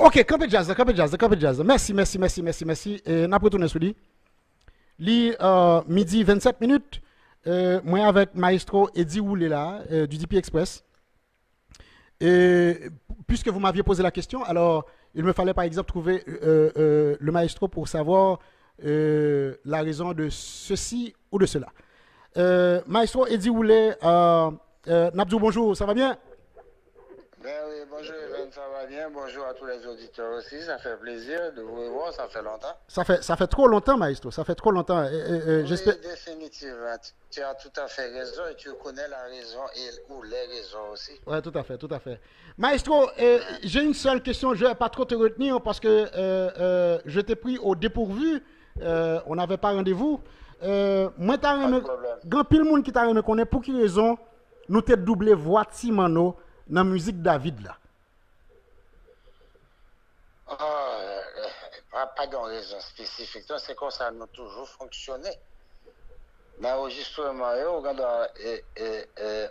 Ok, campé jazz, campé jazz, campé jazz. Merci, merci, merci, merci, merci. Et n'a pas retourné sur lui. Li midi 27 minutes. Moi avec Maestro Eddie Oulé là, du DP Express. Et puisque vous m'aviez posé la question, alors il me fallait par exemple trouver le maestro pour savoir la raison de ceci ou de cela. Maestro Eddie Oulé, Nabdou, bonjour, ça va bien? Ben oui, bonjour Evan, ça va bien. Bonjour à tous les auditeurs aussi. Ça fait plaisir de vous revoir, ça fait longtemps. Ça fait trop longtemps, Maestro, ça fait trop longtemps. Oui, J'espère. définitivement. Tu as tout à fait raison et tu connais la raison ou les raisons aussi. Ouais, tout à fait, tout à fait. Maestro, j'ai une seule question, je ne vais pas trop te retenir parce que je t'ai pris au dépourvu. On n'avait pas rendez-vous. Moi, t'as Pas de aimé, problème. grand pile monde qui t'a aimé connaît pour quelle raison nous t'ai doublé voix Timano dans la musique David là. Pas de raison spécifique. Donc, c'est comme ça nous toujours fonctionné. Dans l'enregistrement, on a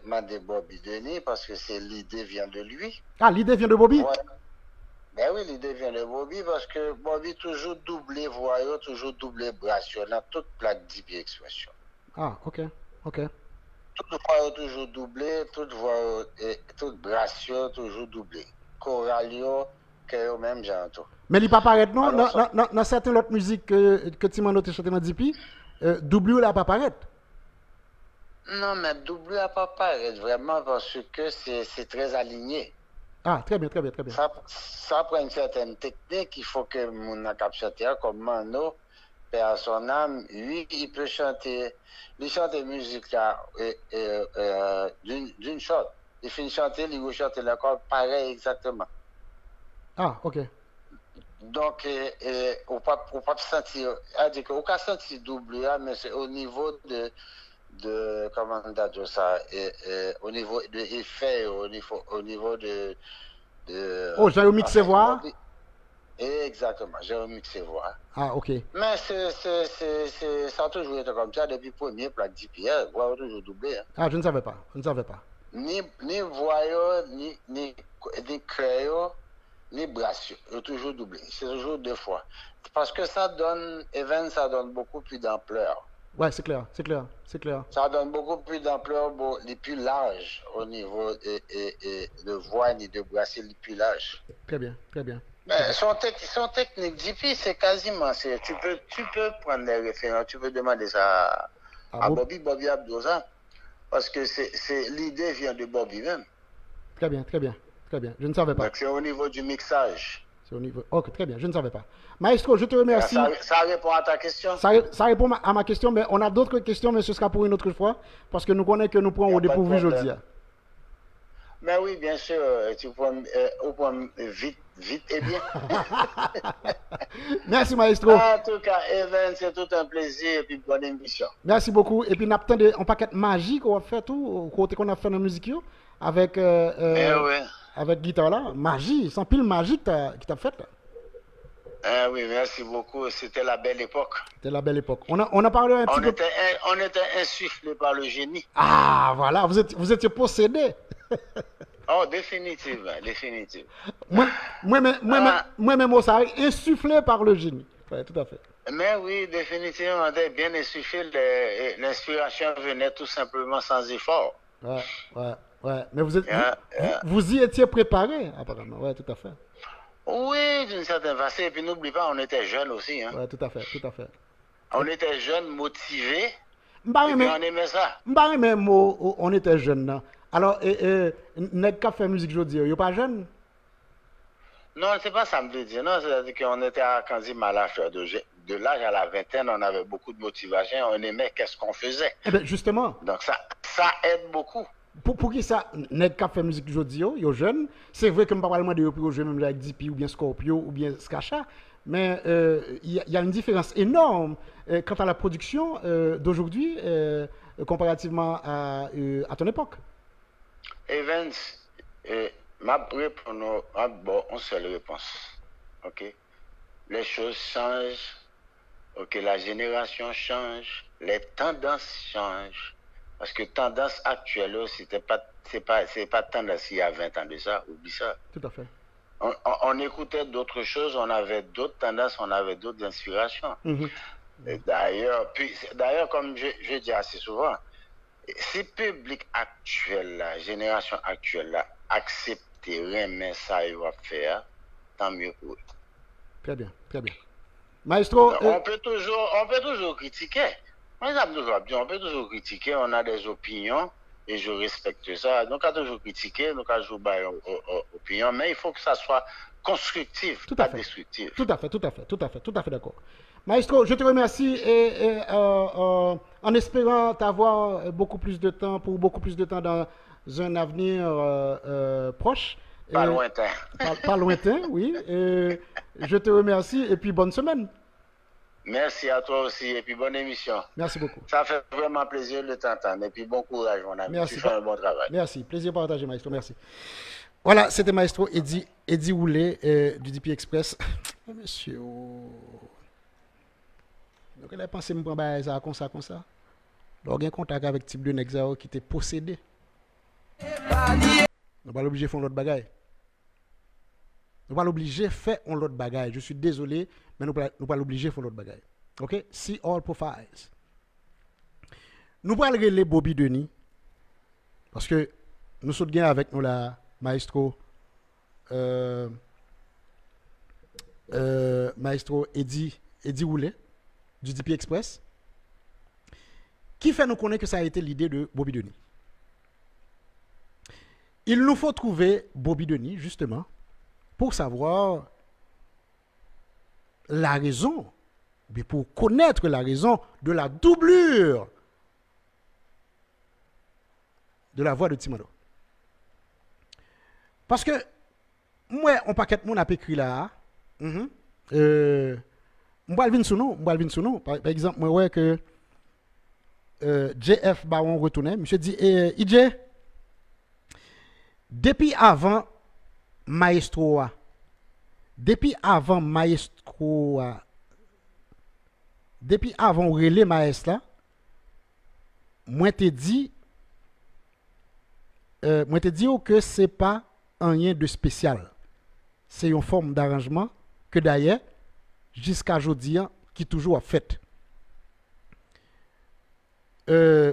demandé Bobby Denis parce que l'idée vient de lui. Ah, l'idée vient de Bobby? Ouais. Ben oui, l'idée vient de Bobby parce que Bobby toujours doublé voix, toujours doublé bras dans toute plaque d'IP Expression. Ah, ok, ok. Toute voix toujours doublé, toute voix, toute bras toujours doublé. Choralio, que même j'entends. Mais il pas paraître non Alors, dans certaines autres musiques que Timano t'a chanté dans DP, doublure là pas paraître. non, mais doublé à pas paraître vraiment parce que c'est très aligné. Ah, très bien, très bien, très bien. Ça prend une certaine technique. Il faut que mon chanter comme Mano, perd son âme. Lui, il peut chanter. Il chante musique là d'une shot. Il finit de chanter, il va chanter l'accord pareil exactement. Ah, ok. Donc, on peut pas sentir, c'est-à-dire qu'on peut sentir double là, mais c'est au niveau de comment on dit ça, au niveau de effet, au niveau de Oh, j'ai remixé voix. Exactement, j'ai remixé voix. Ah, ok. Mais ça a toujours été comme ça depuis le premier plat d'IPR, voix toujours doublé. Hein. Ah, je ne savais pas, je ne savais pas. Ni voix, ni cœur, ni bras, toujours doublé. C'est toujours deux fois. Parce que ça donne, ça donne beaucoup plus d'ampleur. Ouais, c'est clair, c'est clair, c'est clair. Ça donne beaucoup plus d'ampleur, les plus larges au niveau de voix ni de bras, c'est les plus larges. Très bien, très bien. Mais son technique d'IP, c'est quasiment, tu peux prendre les références, tu peux demander ça à Bobby Abdoza, parce que l'idée vient de Bobby même. Très bien, très bien, très bien. Je ne savais pas. Donc c'est au niveau du mixage. C'est au niveau. Ok, très bien, je ne savais pas. Maestro, je te remercie. Ça répond à ta question? Ça répond à ma question, mais on a d'autres questions, mais ce sera pour une autre fois, parce que nous connaissons que nous prenons au dépourvu aujourd'hui. Mais oui, bien sûr, tu prends vite et bien. Merci, Maestro. En tout cas, Evan, c'est tout un plaisir et puis bonne émission. Merci beaucoup. Et puis, nous avons un paquet magique qu'on a fait tout, côté qu'on a fait dans la musique, avec, avec guitare là. Magie, sans pile magique qui t'a fait là. Oui, merci beaucoup. C'était la belle époque. C'était la belle époque. On a parlé un petit peu. On était insufflé par le génie. Ah, voilà, vous étiez possédé. Oh, définitivement, définitivement. Moi-même, ça a insufflé par le génie. Oui, tout à fait. Mais oui, définitivement, on était bien insufflé. L'inspiration venait tout simplement sans effort. Ouais. Mais vous y étiez préparé, apparemment. Oui, tout à fait. Oui, d'une certaine façon. Et puis n'oublie pas, on était jeunes aussi. Hein. Oui, tout à fait, tout à fait. On était jeunes, motivés. Et puis on aimait ça. Même on était jeunes. Alors, n'est-ce qu'à faire musique aujourd'hui, vous pas jeune? Non, c'est pas ça me veut dire. Non, c'est-à-dire qu'on était à Kanzima à l'âge de l'âge à la vingtaine, on avait beaucoup de motivation, on aimait qu'est-ce qu'on faisait. Eh bien, justement. Donc ça aide beaucoup. Pour qui ça n'est qu'à faire musique aujourd'hui, yo jeune, c'est vrai que je ne parle pas de pour jouer même avec DP ou bien Scorpio ou bien Skacha, mais il y a une différence énorme quant à la production d'aujourd'hui comparativement à ton époque. Evans, ma réponse, bon, une seule réponse. Ok? Les choses changent. Ok, la génération change. Les tendances changent. Parce que tendance actuelle, c'est pas tendance il y a 20 ans de ça, oublie ça. Tout à fait. on écoutait d'autres choses, on avait d'autres tendances, on avait d'autres inspirations. D'ailleurs, comme je dis assez souvent, si le public actuel, la génération actuelle, là, accepterait mais ça il va faire, tant mieux pour eux. Très bien, très bien. Maestro. On peut toujours critiquer. Moi, on peut toujours critiquer, on a des opinions et je respecte ça. Donc, on a toujours critiquer, donc on a toujours des opinions, mais il faut que ça soit constructif, pas destructif. Tout à fait d'accord. Maestro, je te remercie et en espérant t'avoir beaucoup plus de temps dans un avenir proche. Pas lointain. Pas lointain, oui. Je te remercie et puis bonne semaine. Merci à toi aussi et puis bonne émission. Merci beaucoup. Ça fait vraiment plaisir de t'entendre et puis bon courage mon ami. Merci. Tu fais un bon travail. Merci. Plaisir partagé, Maestro. Merci. Voilà, c'était Maestro Eddie Roulet du DP Express. Monsieur. Donc, elle a pensé me prendre ça comme ça. Donc, il y a un contact avec type de Nexao qui était possédé. On va l'obliger de faire l'autre bagaille. On va l'obliger de faire l'autre bagaille. Je suis désolé, mais nous va l'obliger de faire l'autre bagaille. OK? See all profiles. Nous allons regarder Bobby Denis. Parce que nous sommes bien avec nous là, Maestro. Maestro Eddie Roulet du DP Express. Qui fait nous connaître que ça a été l'idée de Bobby Denis. Il nous faut trouver Bobby Denis, justement, pour savoir la raison, mais pour connaître la raison de la doublure de la voix de Timano. Parce que, moi, on paquet mon a écrit là, moi, je sur nous. Par exemple, moi, ouais, que JF Baron retournait, monsieur dit, IJ, depuis avant Maestro, depuis avant relais Maestro, moi te dit que c'est pas rien de spécial. C'est une forme d'arrangement que d'ailleurs jusqu'à aujourd'hui qui toujours a fait.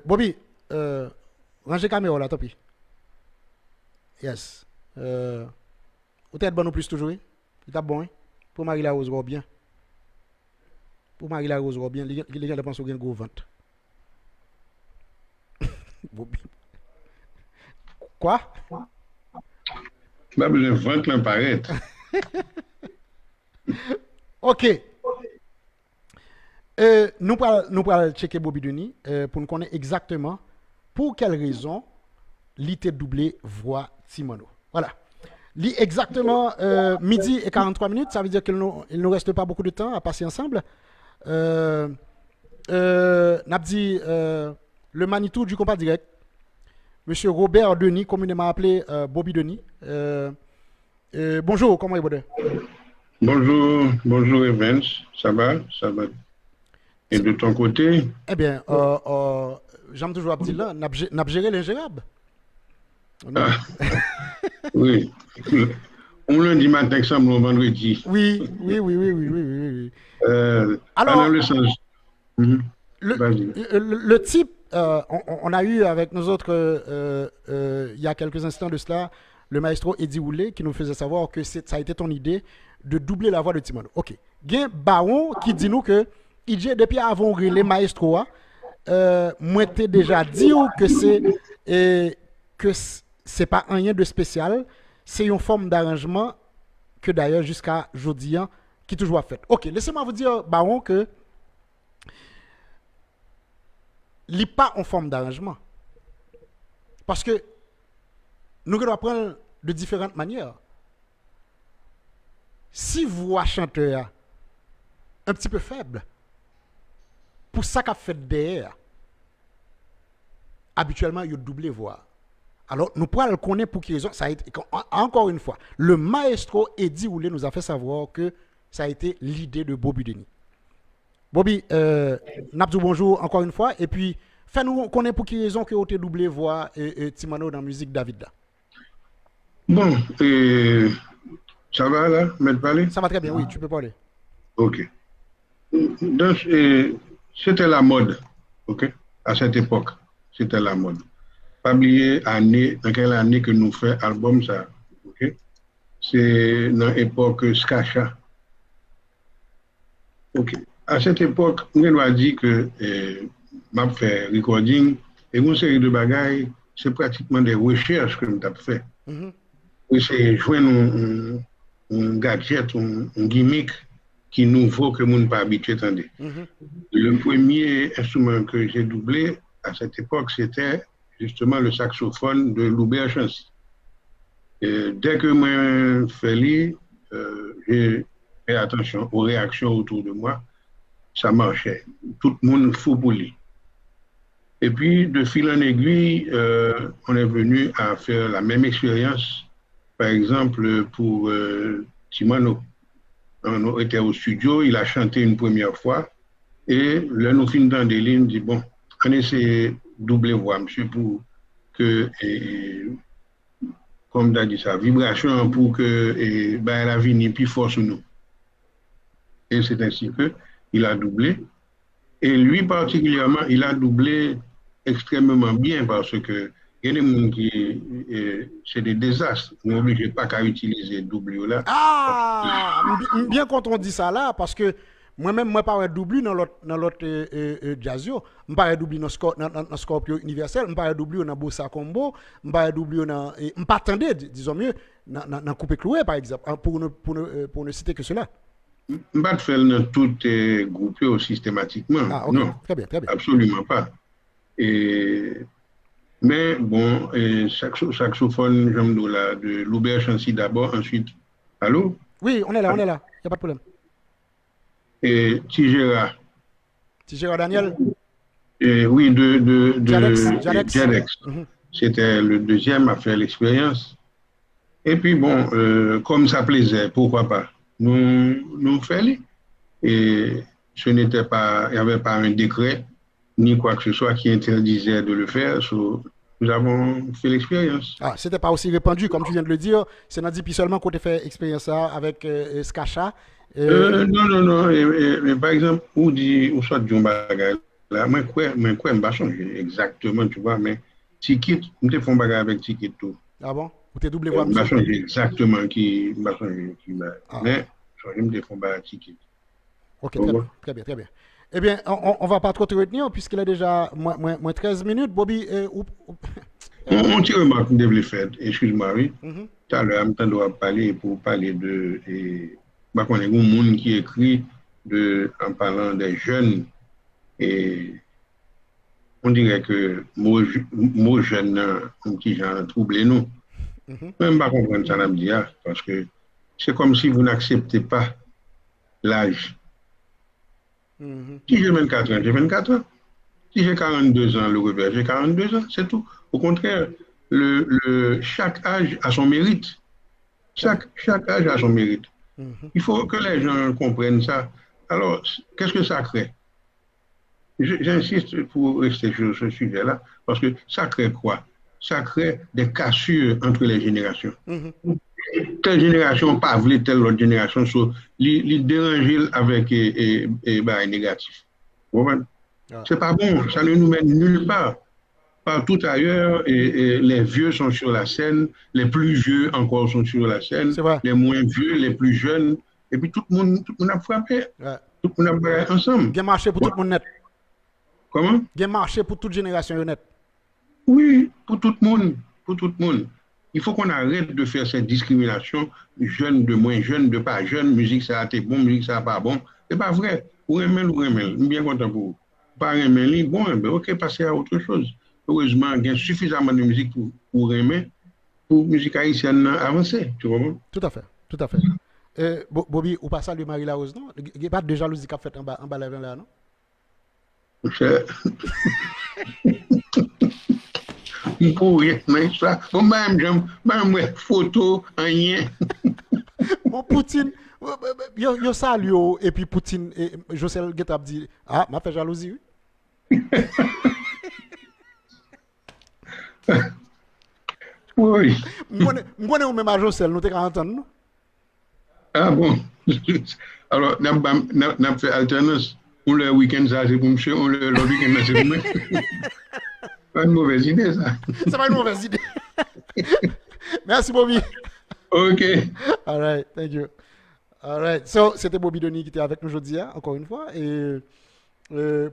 Bobby, rangez caméra là, tant pis. Yes. Ou peut-être bon ou plus toujours. Il est bon. Hein? Pour Marie la Rose bien. Pour Marie la Rose bien, les gens pensent qu'il y a un gros ventre. Quoi? Pas besoin de ventre là paraître. OK. Nous allons checker Bobby Denis pour nous connaître exactement pour quelle raison l'ité doublé voix Timano. Voilà. Exactement midi et 43 minutes, ça veut dire qu'il ne nous reste pas beaucoup de temps à passer ensemble. N'a dit le Manitou du compas direct, monsieur Robert Denis, communément appelé Bobby Denis. Bonjour, comment est-vous? Bonjour Evans, ça va? Et de ton côté? Eh bien, j'aime toujours dire là, n'a géré l'ingérable. Oui. On lundi matin que ça me vendredi. Oui. Alors, dans le sens. Le type, on a eu avec nous autres, il y a quelques instants de cela, le maestro Eddie Roulet qui nous faisait savoir que ça a été ton idée de doubler la voix de Timano. Ok. Gen Baron qui dit nous que depuis avant les maestro, moi t'ai déjà dit que c'est pas rien de spécial, c'est une forme d'arrangement que d'ailleurs jusqu'à aujourd'hui qui toujours fait. Ok, laissez-moi vous dire, Baron, que il n'est pas en forme d'arrangement. Parce que nous devons apprendre de différentes manières. Si voix chanteur un petit peu faible, pour ça qu'a fait derrière, habituellement, il y a doublé voix. Alors, nous pourrons le connaître pour quelle raison. Ça a été, encore une fois, le maestro Eddie Roulet nous a fait savoir que ça a été l'idée de Bobby Denis. Bobby, Nabdou, bonjour encore une fois. Et puis, fais-nous connaître pour quelle raison que vous avez doublé voix et Timano dans la musique David. Bon, Ça va là, Maître Palais? Ça va très bien, oui, tu peux parler. Ok. Donc, c'était la mode, ok? À cette époque, c'était la mode. Pas oublier année, dans quelle année que nous fait album ça, ok? C'est dans l'époque Skacha. Ok. À cette époque, on a dit que m'a fait recording et une série de bagailles, c'est pratiquement des recherches que nous avons fait. Mhm, Et c'est joindre un gadget, un gimmick qui est nouveau que nous n'avons pas habitué à entendre. mhm. Le premier instrument que j'ai doublé à cette époque, c'était justement le saxophone de Loubert Chancy. Dès que moi fais j'ai fait attention aux réactions autour de moi, ça marchait. Tout le monde fou pour lui. Et puis, de fil en aiguille, on est venu à faire la même expérience, par exemple, pour Timano. On était au studio, il a chanté une première fois, et là, nous finissons dans des lignes, dit bon, on essaie de doubler voix, monsieur, pour que, comme tu as dit ça, vibration pour que la vie plus fort sur nous. Et c'est ainsi qu'il a doublé. Et lui particulièrement, il a doublé extrêmement bien parce que il y a des gens qui, c'est des désastres. On n'est obligé pas qu'à utiliser double là. Ah, bien quand on dit ça là, parce que moi-même, moi, pas double dans l'autre jazzio, je pas double dans Scorpio universel, je pas double dans Bossa Combo, je pas double dans, je pas attendre, disons mieux, dans Coupé Cloué, par exemple, pour ne citer que cela. Je ne vais pas faire dans tout groupe systématiquement. Ah, ok, Non, très bien, très bien. absolument pas. Mais bon, saxophone, j'aime là, de Loubert Chancy d'abord, ensuite. Allô? Oui, on est là, il n'y a pas de problème. Et Tigera. Tigera Daniel? Oui, de Jadex. C'était le deuxième à faire l'expérience. Et puis bon, comme ça plaisait, pourquoi pas? Nous faisons. Et ce n'était pas, il n'y avait pas un décret, ni quoi que ce soit qui interdisait de le faire. Nous avons fait l'expérience. Ah, c'était pas aussi répandu, comme tu viens de le dire. C'est n'a dit puis seulement qu'on a fait expérience avec Skacha. Non. Mais par exemple, ou soit du bagage là, moi, je ne vais pas changer exactement, tu vois, mais ticket, nous te font bagage avec ticket tout. Ah bon? Ou t'es doublé voix, Je ne vais pas changer exactement qui va changer. Mais je me font bagage ticket. Ok, très bien. Eh bien, on va pas trop te retenir puisqu'il est déjà moins 13 minutes. Bobby, on tire remarque que devait faire, excuse-moi, oui. Tout à l'heure, je dois parler pour parler de. Bah, on est un monde qui écrit en parlant des jeunes. Et on dirait que mot jeune, un petit genre troublé nous. Même pas comprendre ça, me dire, parce que c'est comme si vous n'acceptez pas l'âge. Si j'ai 24 ans, j'ai 24 ans. Si j'ai 42 ans, le revers, j'ai 42 ans, c'est tout. Au contraire, chaque âge a son mérite. Chaque âge a son mérite. Il faut que les gens comprennent ça. Alors, qu'est-ce que ça crée? J'insiste pour rester sur ce sujet-là, parce que ça crée quoi? Ça crée des cassures entre les générations. Telle génération pas voulu telle autre génération, les déranger avec négatif. C'est pas bon, ça ne nous mène nulle part. Partout ailleurs, les vieux sont sur la scène, les plus vieux encore sont sur la scène, les moins vieux, les plus jeunes, et puis tout le monde a frappé. Tout le monde a ensemble. Bien marché pour tout le monde net. Comment? Bien marché pour toute génération net. Oui, pour tout le monde. Pour tout le monde. Il faut qu'on arrête de faire cette discrimination, jeunes de moins jeunes, de pas jeunes, musique ça a été bon, musique ça a pas bon. C'est pas vrai. Ou remel, je suis bien content pour vous. Pas remel, bon, ok, passer à autre chose. Heureusement, il y a suffisamment de musique pour remettre, pour musique haïtienne avancer, tu comprends? Tout à fait. Bobby, ou pas ça, lui, Marie Larose, non? Il n'y a pas de jalousie qu'a fait en bas là, non? Oui, mais ça, même photo, rien. Bon, Poutine, yo salue, et puis Poutine, et Josel Guetap dit, ah, m'a fait jalousie, oui. Oui. Moi, même à Josel, nous t'es qu'à entendre, non? Ah bon. Alors, n'a fait alternance. On le week-end, ça, c'est pour monsieur, on le week-end, c'est pour moi. Pas une mauvaise idée, ça. C'est pas une mauvaise idée. Merci, Bobby. OK. All right, thank you. All right. So, c'était Bobby Denis qui était avec nous aujourd'hui, hein, encore une fois. Et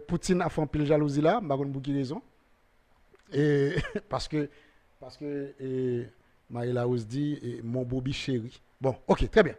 Poutine a fait un pile jalousie là, je ne sais pas raison. Et parce que Maïla Ose dit mon Bobby chéri. Bon, ok, très bien.